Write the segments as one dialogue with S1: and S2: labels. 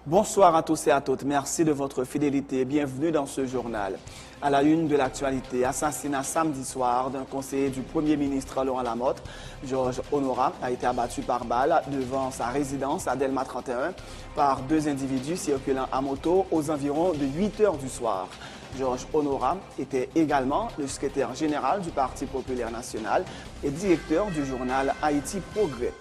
S1: Bonsoir à tous et à toutes. Merci de votre fidélité. Bienvenue dans ce journal. À la une de l'actualité, assassinat samedi soir d'un conseiller du Premier ministre Laurent Lamotte, Georges Honora, a été abattu par balle devant sa résidence à Delma 31 par deux individus circulant à moto aux environs de 8 heures du soir. Georges Honora était également le secrétaire général du Parti populaire national et directeur du journal Haïti Progrès.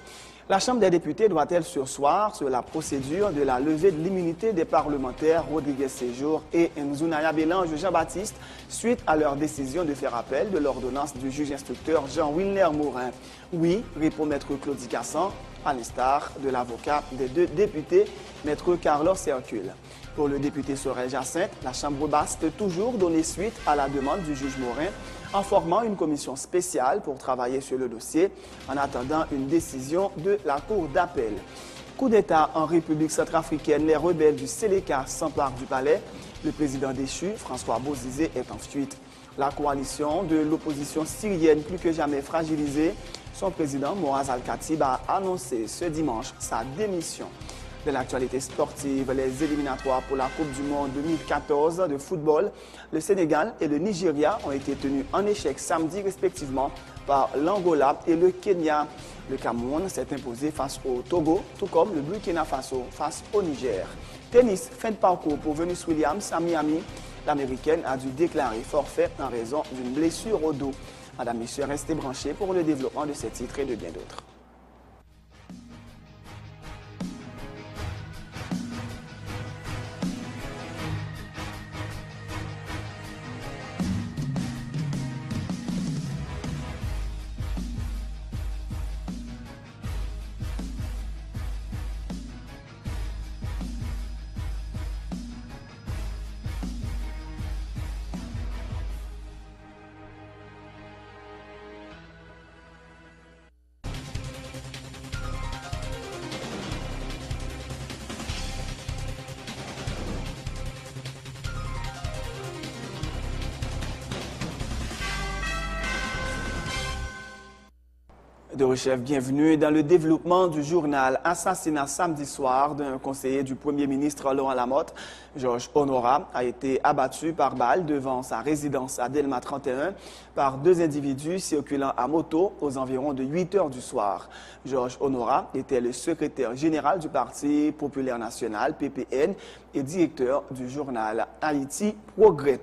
S1: La Chambre des députés doit-elle surseoir sur la procédure de la levée de l'immunité des parlementaires Rodriguez Séjour et Nzunaya Bélange Jean-Baptiste suite à leur décision de faire appel de l'ordonnance du juge instructeur Jean-Wilner Morin? Oui, répond Maître Claudie Cassan, à l'instar de l'avocat des deux députés, Maître Carlos Hercule. Pour le député Sorel Jacinthe, la Chambre basse peut toujours donner suite à la demande du juge Morin en formant une commission spéciale pour travailler sur le dossier en attendant une décision de la Cour d'appel. Coup d'État en République centrafricaine, les rebelles du Séléka s'emparent du palais. Le président déchu, François Bozizé, est en fuite. La coalition de l'opposition syrienne, plus que jamais fragilisée, son président Moaz Al-Khatib a annoncé ce dimanche sa démission. De l'actualité sportive, les éliminatoires pour la Coupe du Monde 2014 de football, le Sénégal et le Nigeria ont été tenus en échec samedi respectivement par l'Angola et le Kenya. Le Cameroun s'est imposé face au Togo, tout comme le Burkina Faso face au Niger. Tennis, fin de parcours pour Venus Williams à Miami. L'Américaine a dû déclarer forfait en raison d'une blessure au dos. Madame, Monsieur, restez branchés pour le développement de ces titres et de bien d'autres. De chef, bienvenue dans le développement du journal. Assassinat samedi soir d'un conseiller du Premier ministre Laurent Lamotte, Georges Honora, a été abattu par balle devant sa résidence à Delma 31 par deux individus circulant à moto aux environs de 8 heures du soir. Georges Honora était le secrétaire général du Parti populaire national, PPN, et directeur du journal Haïti Progrès.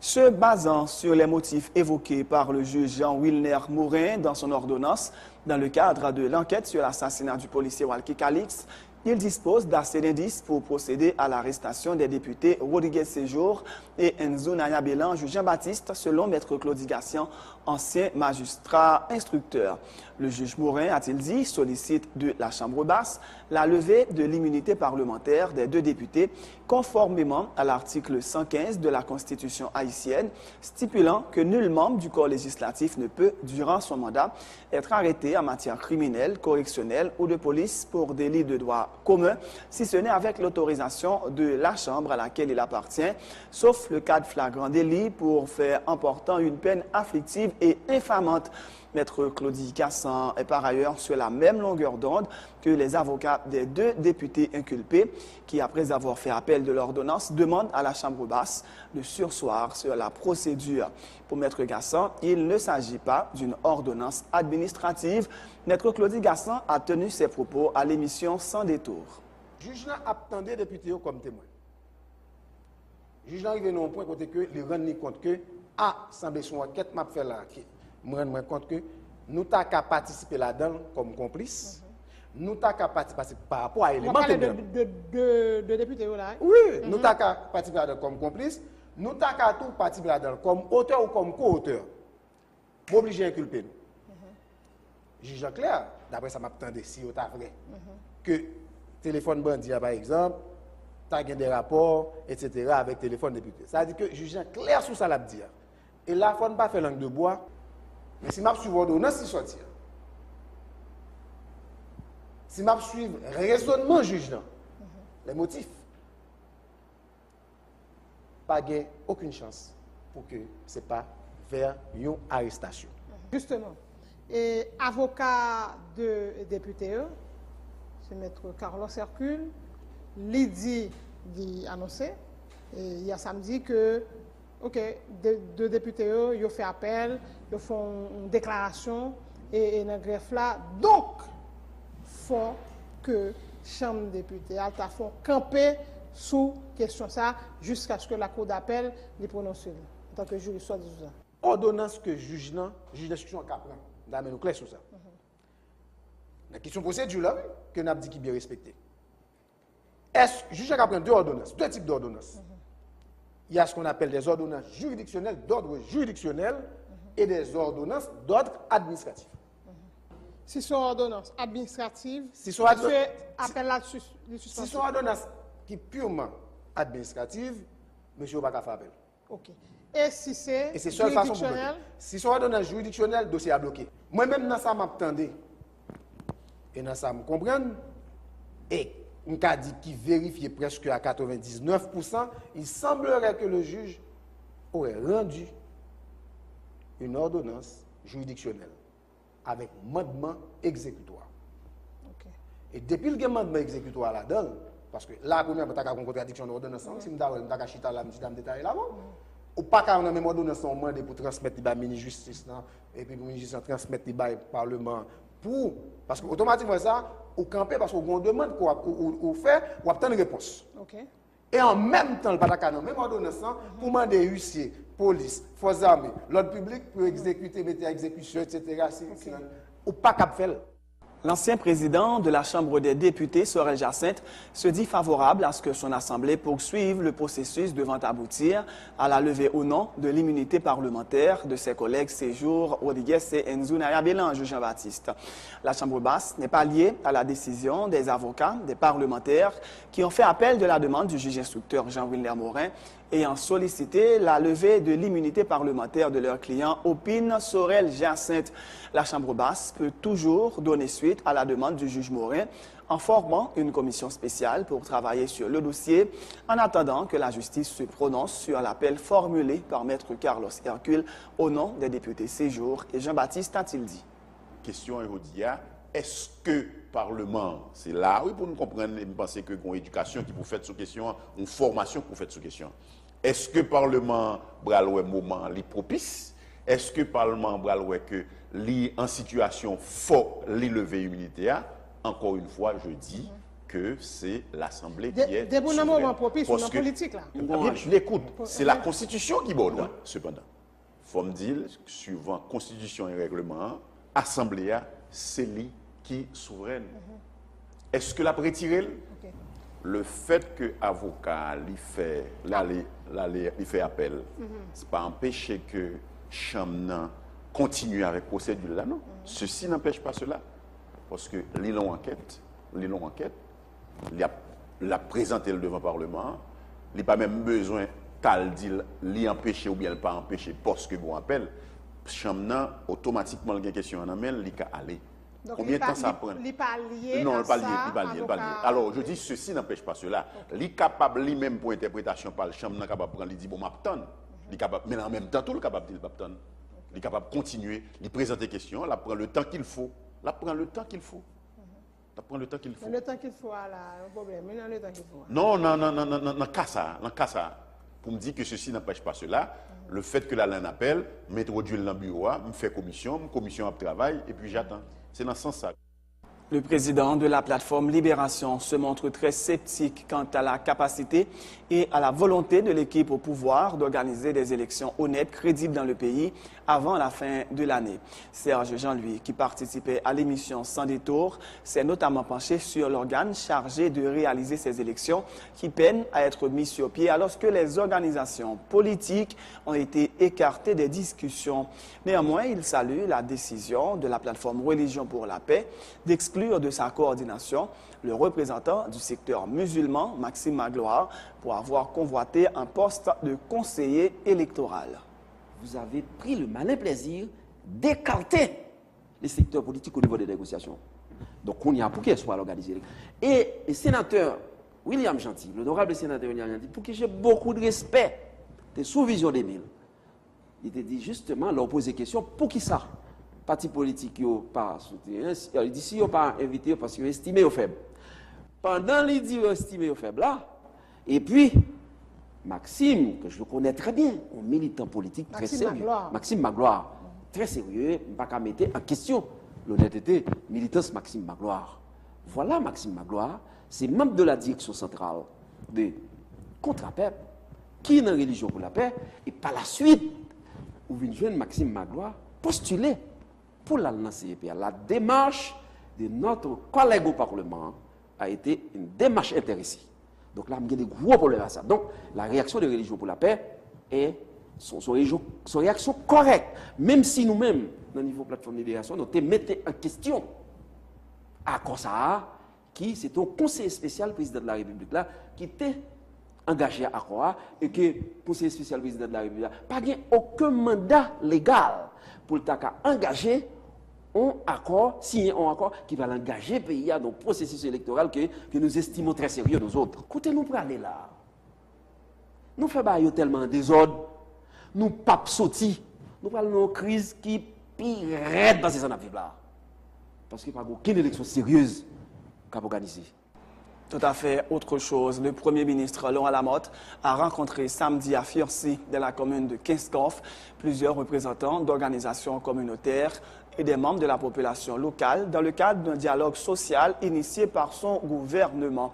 S1: Se basant sur les motifs évoqués par le juge Jean-Wilner Morin dans son ordonnance, dans le cadre de l'enquête sur l'assassinat du policier Walkie Calix, il dispose d'assez d'indices pour procéder à l'arrestation des députés Rodriguez Séjour et Nzunaya Bélange Jean-Baptiste, selon Maître Claudie Gassian, ancien magistrat instructeur. Le juge Morin, a-t-il dit, sollicite de la Chambre basse la levée de l'immunité parlementaire des deux députés, conformément à l'article 115 de la Constitution haïtienne, stipulant que nul membre du corps législatif ne peut, durant son mandat, être arrêté en matière criminelle, correctionnelle ou de police pour délit de droit commun, si ce n'est avec l'autorisation de la Chambre à laquelle il appartient, sauf le cas de flagrant délit pour faire emportant une peine afflictive et infamante. Maître Claudie Cassan est par ailleurs sur la même longueur d'onde que les avocats des deux députés inculpés qui, après avoir fait appel de l'ordonnance, demandent à la Chambre basse de surseoir sur la procédure. Pour Maître Cassan, il ne s'agit pas d'une ordonnance administrative. Maître Claudie Cassan a tenu ses propos à l'émission Sans détour.
S2: Le juge attendait les députés comme témoins. Le juge arrive à un point côté que les rendre compte que semble son enquête m'a fait là me rendre compte que nous t'as qu'à participer là-dedans comme complice. Nous t'as qu'à participer par rapport à l'élément
S3: de députés là.
S2: Oui, nous t'as qu'à participer là-dedans comme complice. Nous t'as qu'à tout participer là-dedans comme auteur ou comme co-auteur. Obligé d'inculper nous. Juge clair, d'après ça m'attendait si vous vrai que téléphone bandit par exemple, t'as des rapports etc. avec téléphone député. Ça veut dire que juge clair sur ça l'a dire. Et là faut ne pas faire langue de bois. Mais si je suis ordonnance, si sortir. Si je suis raisonnement juge, les motifs, pas aucune chance pour que ce n'est pas vers une arrestation.
S3: Justement, et avocat de député, c'est Maître Carlos Hercule, l'idi dit annoncé, et hier samedi que, ok, deux députés, ils ont fait appel, ils font une déclaration, et dans le greffe là, donc, faut que Chambre des députés, Alta font camper sous question ça, jusqu'à ce que la Cour d'appel les prononce en tant que jury soit de ça.
S2: Ordonnance que juge d'instruction a prendre. D'amener nous clair sur ça. La question procédure là, que nous avons dit qui est bien respectée. Est-ce que le juge a prendre deux types d'ordonnances. Il y a ce qu'on appelle des ordonnances juridictionnelles, d'ordre juridictionnel, et des ordonnances d'ordre administratif.
S3: Si son ordonnance administrative,
S2: si son
S3: appel là-dessus,
S2: si son ordonnance qui est purement administrative, monsieur n'a pas faire appel.
S3: OK. Et si c'est
S2: juridictionnel? Si son ordonnance juridictionnelle, le dossier est bloqué. Moi-même, dans ça, m'attendais. Et dans ça, je comprends. Et on a dit qu'il vérifiait presque à 99%, il semblerait que le juge aurait rendu une ordonnance juridictionnelle avec mandement exécutoire.
S3: Okay.
S2: Et depuis le mandement exécutoire là-dedans, parce que la première fois, tu as une contradiction d'ordonnance, si tu as chita là, je vais détailler là-bas. Ou pas qu'à même ordonnance pour transmettre la mini-justice, et puis pour mini-justice transmettre le Parlement, parce que automatiquement ça, ou camper parce qu'on demande quoi, ou fait, ou obtenir une réponse.
S3: Okay.
S2: Et en même temps, le patacano, même ordonnance, pour demander huissier, police, forces armées, l'ordre public pour exécuter, mettre à exécution, etc. Ou pas qu'à faire.
S1: L'ancien président de la Chambre des députés, Sorel Jacinthe, se dit favorable à ce que son Assemblée poursuive le processus devant aboutir à la levée ou non de l'immunité parlementaire de ses collègues Séjour, Rodriguez et Enzo Naya Bélange Jean-Baptiste. La Chambre basse n'est pas liée à la décision des avocats, des parlementaires qui ont fait appel de la demande du juge instructeur Jean-Wilner Morin ayant sollicité la levée de l'immunité parlementaire de leur client, opine Sorel Jacinthe. La Chambre basse peut toujours donner suite à la demande du juge Morin en formant une commission spéciale pour travailler sur le dossier en attendant que la justice se prononce sur l'appel formulé par Maître Carlos Hercule au nom des députés Séjour et Jean-Baptiste Atildi.
S4: Question Hérodia, est-ce que Parlement, c'est là, oui, pour nous comprendre et nous penser que une éducation qui pour faire cette question, une formation pour faire cette question. Est-ce que Parlement braloué moment li propice? Est-ce que Parlement braloué que li en situation faut li lever immunité? Encore une fois, je dis que c'est l'Assemblée qui est
S3: des bons moments propices dans la politique là.
S4: L'écoute, c'est la Constitution qui borde. Cependant, faut me dire, suivant Constitution et règlement, Assemblée, c'est lui qui est souveraine. Est-ce que la retiré? Le fait que l'avocat lui fait appel, c'est pas empêcher que Chambre continue avec procédure là, non. Ceci n'empêche pas cela. Parce que l'île enquête, il a présenté le devant le Parlement, il n'a pas même besoin tal dire l'y empêcher ou bien le pas empêcher parce que bon appel, Chambre automatiquement il y a une question en amène, il a aller.
S3: Donc,
S4: combien de temps ça prend?
S3: Il n'est pas lié.
S4: Non, il n'est pas lié.
S3: Avocat...
S4: Alors, je dis, ceci n'empêche pas cela. Il est capable lui-même pour interprétation par le chambre, il est capable de prendre, il dit, bon, m'attendre. Mais en même temps, tout le capable de dire, m'attendre. Il est capable de continuer, il présente des questions, il prend le temps qu'il faut. Il prend le temps qu'il faut. Il prend le temps qu'il faut.
S3: Le temps qu'il faut, là, le problème, mais non, le temps qu'il faut.
S4: Non, cas ça. Pour me dire que ceci n'empêche pas cela, le fait que la laine appelle, m'introduire dans le bureau, me fait commission a travail, et puis j'attends. C'est dans ce sens-là.
S1: Le président de la plateforme Libération se montre très sceptique quant à la capacité et à la volonté de l'équipe au pouvoir d'organiser des élections honnêtes, crédibles dans le pays avant la fin de l'année. Serge Jean-Louis, qui participait à l'émission Sans détour, s'est notamment penché sur l'organe chargé de réaliser ces élections qui peinent à être mis sur pied alors que les organisations politiques ont été écartées des discussions. Néanmoins, il salue la décision de la plateforme Religion pour la paix d'exclure de sa coordination le représentant du secteur musulman, Maxime Magloire, pour avoir convoité un poste de conseiller électoral.
S5: Vous avez pris le malin plaisir d'écarter les secteurs politiques au niveau des négociations. Donc, on y a pour qu'elle soit organisée. Et le sénateur William Gentil, l'honorable sénateur William Gentil, pour qui j'ai beaucoup de respect de sous-vision des milles, il te dit justement, leur poser question, pour qui ça? Parti politique, ils n'ont pas soutenu. Il dit si ils n'ont pas invité parce qu'ils estiment faibles. pendant les dit estimé faible là, et puis Maxime, que je connais très bien, un militant politique très sérieux. Maxime Magloire, très sérieux, pas qu'à mettre en question l'honnêteté, militance Maxime Magloire. Voilà Maxime Magloire, c'est membre de la direction centrale de Contre-Paix, qui est dans la religion pour la paix, et par la suite, vous venez joindre Maxime Magloire, postuler pour la lancer. La démarche de notre collègue au Parlement a été une démarche intéressée. Donc là, il y a des gros problèmes à ça. Donc, la réaction de Religion pour la paix est son réaction correcte. Même si nous-mêmes, dans le niveau plateforme de libération, nous mettons en question à ça, qui c'est un conseiller spécial président de la République là, qui était engagé à quoi et que le conseiller spécial président de la République là, pas aucun mandat légal pour le engager un accord, signer un accord qui va l'engager le pays dans le processus électoral que nous estimons très sérieux, nous autres. Écoutez, nous pour aller là. Nous faisons tellement désordre, nous pas sortis, nous parlons de crise qui pire dans ces années là. Parce qu'il n'y a pas aucune élection sérieuse qu'a organisée.
S1: Tout à fait autre chose. Le Premier ministre Laurent Lamotte a rencontré samedi à Furcy, dans la commune de Kinskov, plusieurs représentants d'organisations communautaires et des membres de la population locale dans le cadre d'un dialogue social initié par son gouvernement.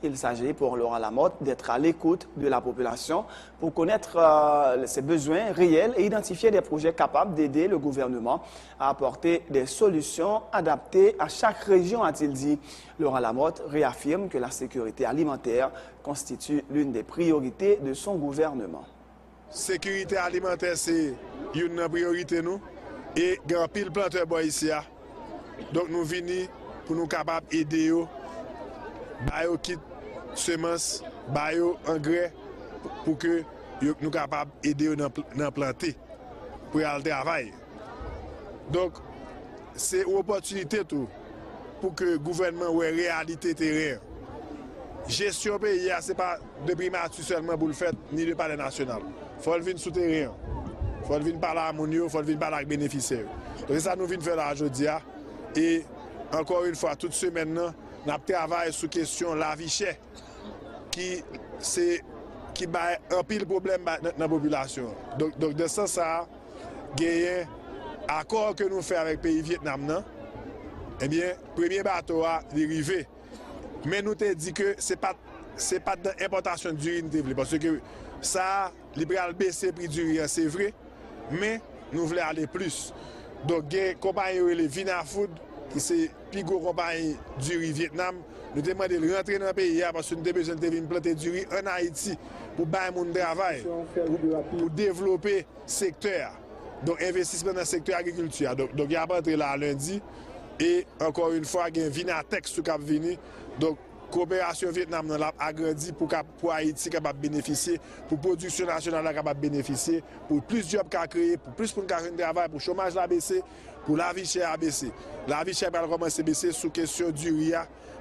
S1: Il s'agit pour Laurent Lamotte d'être à l'écoute de la population pour connaître ses besoins réels et identifier des projets capables d'aider le gouvernement à apporter des solutions adaptées à chaque région, a-t-il dit. Laurent Lamotte réaffirme que la sécurité alimentaire constitue l'une des priorités de son gouvernement.
S6: Sécurité alimentaire, c'est une priorité nous. Et il y a un pile planteur ici. Donc nous venons pour nous capables d'aider eux, bailler kit semences, bailler engrais pour que nous soyons capables d'aider dans planter pour aller travailler. Donc c'est une opportunité tout pour que le gouvernement ait une réalité terrain. Gestion pays, ce n'est pas de primature seulement pour le faire, ni de palais national. Il faut le venir souterrain. Il faut venir parler à mon il faut venir parler avec les bénéficiaires. Donc ça nous vient faire là aujourd'hui. Et encore une fois, toute semaine, nous avons travaillé sur la question de la vie chère, qui a un pile problème dans la population. Donc de ça, il y a un accord que nous faisons avec le pays Vietnam. Eh bien, le premier bateau a dérivé. Mais nous avons dit que ce n'est pas d'importation du riz, parce que ça, il va baisser le prix du riz, c'est vrai. Mais nous voulons aller plus. Donc, il y a une compagnie qui Vina Food, qui est la plus grosse compagnie du riz Vietnam. Nous demandons de rentrer dans le pays parce que nous avons besoin de planter du riz en Haïti pour faire un travail, pour développer le secteur. Donc, investissement dans le secteur agriculture. Donc, il y a rentré là lundi. Et encore une fois, il y a un Vinatex qui est venu. Donc, coopération Vietnam a agrandi pour Haïti capable bénéficier, pour production nationale capable bénéficier, pour plus de jobs qu'a créé, pour plus de travail, pour le chômage à baisser, pour la vie chère à baisser. La vie chère va commencer à baisser sous question du riz,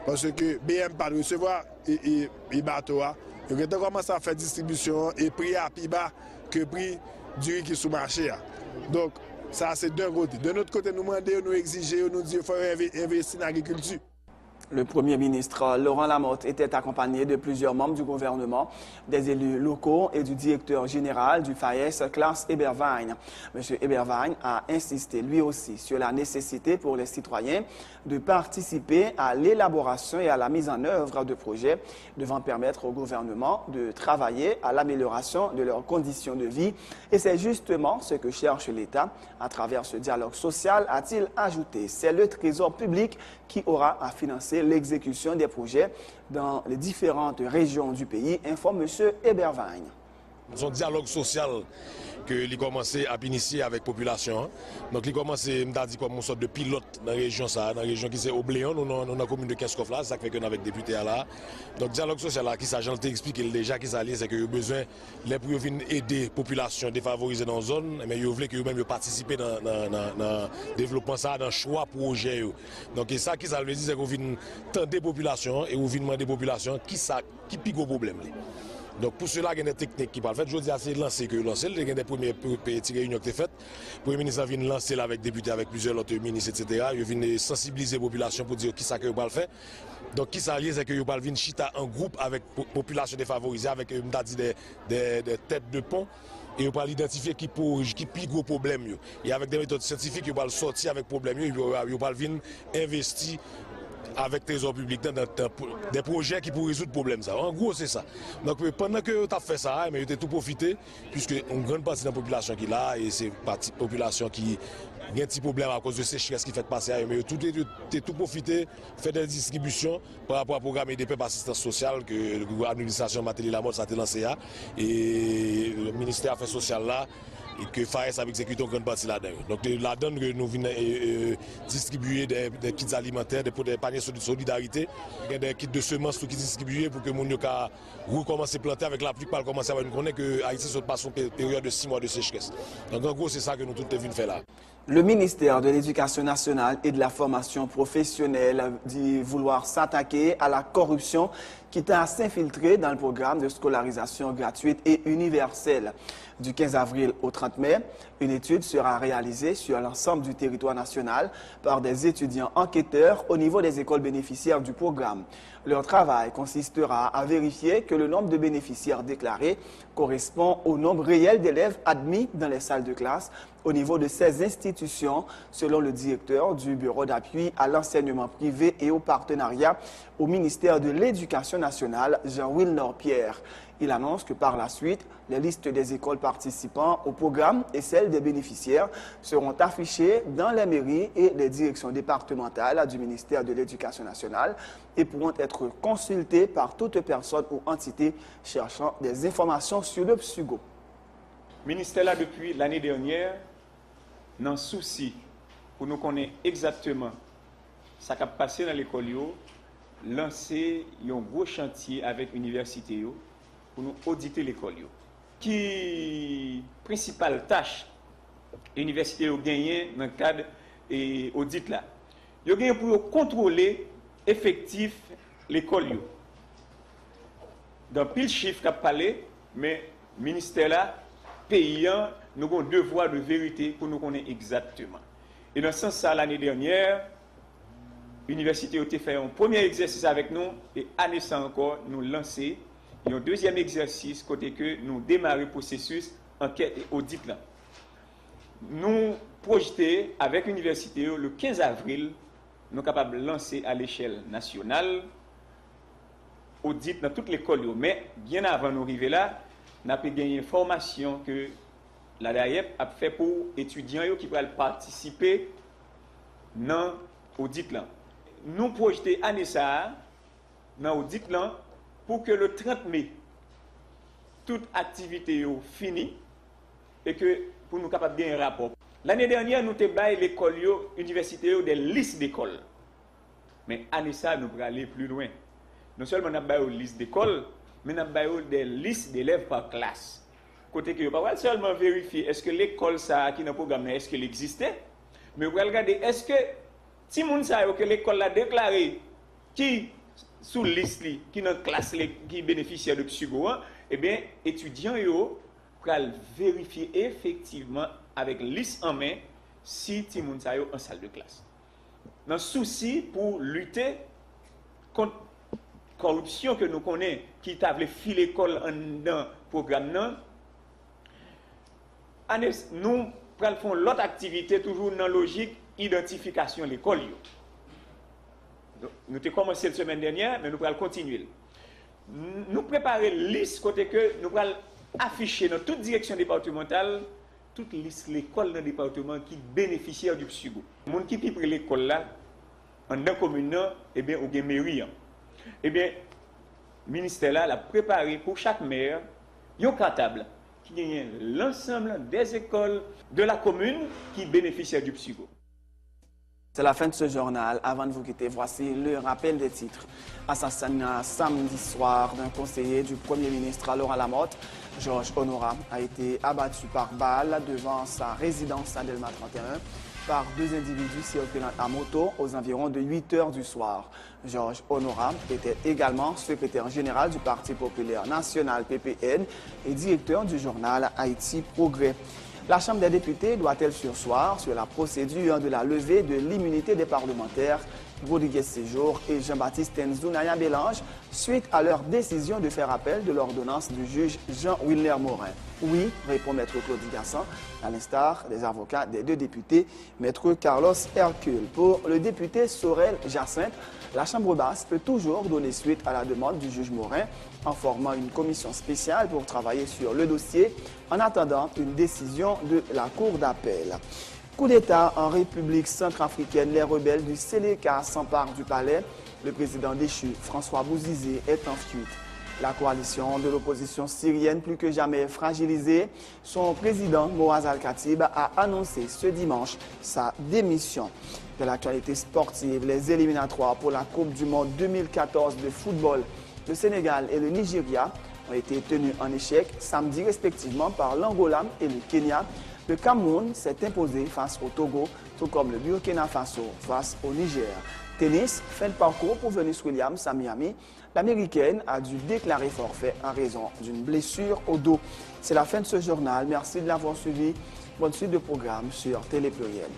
S6: parce que BM pas de recevoir et bateau. Donc, on commence à faire distribution et prix à plus bas que le prix du riz qui est sous le marché. Donc, ça c'est d'un côté. De notre côté, nous demandons, nous exigeons, nous disons qu'il faut investir dans l'agriculture.
S1: Le Premier ministre Laurent Lamotte était accompagné de plusieurs membres du gouvernement, des élus locaux et du directeur général du FAES, Klaas Eberwein. M. Eberwein a insisté lui aussi sur la nécessité pour les citoyens de participer à l'élaboration et à la mise en œuvre de projets devant permettre au gouvernement de travailler à l'amélioration de leurs conditions de vie. Et c'est justement ce que cherche l'État à travers ce dialogue social, a-t-il ajouté. C'est le Trésor public qui aura à financer l'exécution des projets dans les différentes régions du pays, informe M. Eberwein.
S7: C'est un dialogue social que l'on a commencé à initier avec la population. Donc, il a commencé comme une sorte de pilote dans la région, qui est Obléon, nous dans la commune de Kinskov, là, ça fait qu'on avec député là. Donc, le dialogue social, là, qui s'agit de expliquer déjà qui s'allie, c'est qu'il y a besoin d'aider la population défavorisée dans la zone, mais il veut que eux-mêmes participent dans le développement, dans le choix projet. Donc, et ça qui ça veut dire, c'est qu'on vient tenter la population et on vient demander la population qui est le problème. Donc pour cela, il y a des techniques qui parlent. En fait, je dis c'est lancer que lancer. Il y a des premières petites réunions qui sont faites. Le Premier ministre vient lancer avec députés, avec plusieurs autres ministres, etc. Il vient sensibiliser la population pour dire qui ça que vous faire. Donc qui ça c'est que vous venir chita en groupe avec la population défavorisée, avec des têtes de pont. Et vous allez identifier qui plus gros problème. Et avec des méthodes scientifiques, vous allez sortir avec problème. Vous allez venir investir avec Trésor public dans des projets qui pourraient résoudre le problème. En gros, c'est ça. Donc pendant que tu as fait ça, mais tu as tout profité, puisque une grande partie de la population qui est là, et c'est la population qui a un petit problème à cause de sécheresse qui fait passer, mais tu as tout profité, fait des distributions par rapport au programme EDP par assistance sociale que l'administration Matéli Lamotte a lancé, et le ministère des Affaires sociales là, et que FAES a exécuté une grande partie là-dedans. Donc là-dedans, nous venons distribuer des kits alimentaires, des paniers de solidarité, des kits de semences qui sont distribués pour que les gens puissent recommencer à planter avec la pluie, pas commencer à connaître que Haïti se passe une période de 6 mois de sécheresse. Donc en gros, c'est ça que nous tous venons faire là.
S1: Le ministère de l'Éducation nationale et de la formation professionnelle dit vouloir s'attaquer à la corruption qui tend à s'infiltrer dans le programme de scolarisation gratuite et universelle. Du 15 avril au 30 mai, une étude sera réalisée sur l'ensemble du territoire national par des étudiants enquêteurs au niveau des écoles bénéficiaires du programme. Leur travail consistera à vérifier que le nombre de bénéficiaires déclarés correspond au nombre réel d'élèves admis dans les salles de classe au niveau de ces institutions, selon le directeur du Bureau d'appui à l'enseignement privé et au partenariat au ministère de l'Éducation nationale, Jean-Wilnor Pierre. Il annonce que par la suite, les listes des écoles participant au programme et celles des bénéficiaires seront affichées dans les mairies et les directions départementales du ministère de l'Éducation nationale et pourront être consultées par toute personne ou entité cherchant des informations sur le PSUGO.
S8: Le ministère là, depuis l'année dernière, dans souci pour nous connaître exactement ce qui a passé dans l'école, lancer un gros chantier avec l'université pour nous auditer l'école. Qui principale tâche l'université a gagné dans le cadre de l'audit là? Il a gagné pour contrôler effectif l'école. Dans pile chiffre qu'a parlé, mais le ministère là, payant, nous avons un devoir de vérité pour nous connaître exactement. Et dans ce sens, l'année dernière, l'université a fait un premier exercice avec nous et année ça encore, nous lancer un deuxième exercice côté que nous démarrons le processus enquête et audit là. Nous projeter avec l'université le 15 avril, nous sommes capables de lancer à l'échelle nationale audit dans toute l'école. Mais bien avant de nous arriver là, nous avons gagné une formation que la DAEP a fait pour étudiants qui peuvent participer dans l'audit là. Nous projetons année ça dans l'audit là pour que le 30 mai, toute activité est finie et que pour nous capables de gagner un rapport. L'année dernière, nous avons baillé l'école, l'université, des listes d'écoles. Mais année ça, nous allons aller plus loin. Non seulement nous avons baillé une liste d'écoles, mais nous avons baillé des listes d'élèves par classe. Côté que nous ne pouvons pas seulement vérifier est-ce que l'école ça qui est dans le programme, est-ce qu'elle existait, mais nous allons regarder est-ce que si moun sa yo que l'école a déclaré qui sous liste qui dans classe qui bénéficiaire de PSUGO, eh bien étudiants yo pral vérifier effectivement avec liste en main si ti moun sa yo en salle de classe. Dans souci pour lutter contre corruption que nous connaissons qui t'a filer l'école dans programme nan, nous pral font l'autre activité toujours dans logique identification de l'école. Nous avons commencé la semaine dernière, mais nous allons continuer. Nous préparons une liste côté que nous allons afficher dans toute direction départementale toute liste l'école dans le département qui bénéficiaire du PSUGO. Les gens qui prennent l'école là, en dans la commune, eh bien, ou bien mairie. Eh bien, le ministère là a préparé pour chaque maire un cartable qui gagne l'ensemble des écoles de la commune qui bénéficient du PSUGO.
S1: C'est la fin de ce journal. Avant de vous quitter, voici le rappel des titres. Assassinat samedi soir d'un conseiller du Premier ministre Laurent Lamotte. Georges Honora a été abattu par balle devant sa résidence à Delma 31. par deux individus circulant à moto aux environs de 8 heures du soir. Georges Honorat était également secrétaire général du Parti populaire national PPN et directeur du journal Haïti Progrès. La Chambre des députés doit-elle surseoir sur la procédure de la levée de l'immunité des parlementaires Rodriguez Séjour et Jean-Baptiste Nzounaya Bélange suite à leur décision de faire appel de l'ordonnance du juge Jean-Wilner Morin? Oui, répond Maître Claudie Gassan, à l'instar des avocats des deux députés, Maître Carlos Hercule. Pour le député Sorel Jacinthe, la Chambre basse peut toujours donner suite à la demande du juge Morin en formant une commission spéciale pour travailler sur le dossier en attendant une décision de la Cour d'appel. Coup d'État en République centrafricaine, les rebelles du Séléka s'emparent du palais. Le président déchu, François Bouzizé, est en fuite. La coalition de l'opposition syrienne, plus que jamais fragilisée, son président, Moaz Al-Khatib, a annoncé ce dimanche sa démission. De l'actualité sportive, les éliminatoires pour la Coupe du Monde 2014 de football, le Sénégal et le Nigeria ont été tenus en échec samedi respectivement par l'Angola et le Kenya. Le Cameroun s'est imposé face au Togo, tout comme le Burkina Faso face au Niger. Tennis, fin de parcours pour Venus Williams à Miami. L'Américaine a dû déclarer forfait en raison d'une blessure au dos. C'est la fin de ce journal. Merci de l'avoir suivi. Bonne suite de programme sur Télé Pluriel.